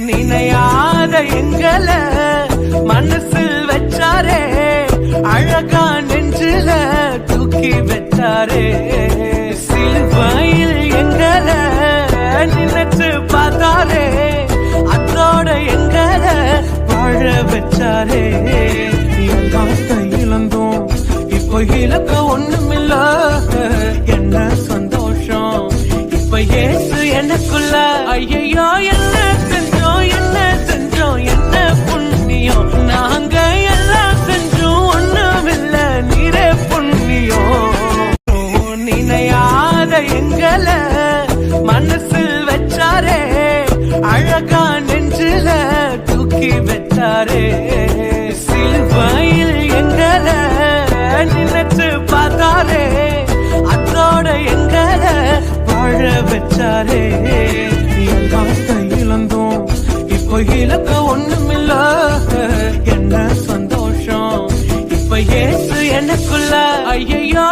நினையாத எங்களை மனசில் வச்சாரே, அழகா நெஞ்சில தூக்கி வச்சாரே, சிலுவையில் எங்களை நினைச்சு பார்த்தாரே, அதோட எங்களை வாழ வச்சாரே. எல்லாத்தை இழந்தோம், இப்போ இழக்க ஒண்ணுமில்ல, என்ன சந்தோஷம் இப்ப ஏசு எனக்குள்ள. ஐயோ என்ன செஞ்சோம், என்ன செஞ்சோம், என்ன புண்ணியம், நாங்க எல்லாம் செஞ்சோம் ஒண்ணுமில்ல, நீரே புண்ணியம். நினையாத எங்களை மனசில் வச்சாரே, அழகா நெஞ்சில தூக்கி வச்சாரே, சிலுவையில் எங்களை நினைச்சு பார்த்தாரே, அதோட எங்களை வாழ வச்சாரே. எல்லாத்தை இழந்தோம், இப்போ இழக்க ஒண்ணுமில்ல, என்ன சந்தோஷம் இப்ப ஏசு எனக்குள்ள. ஐயோ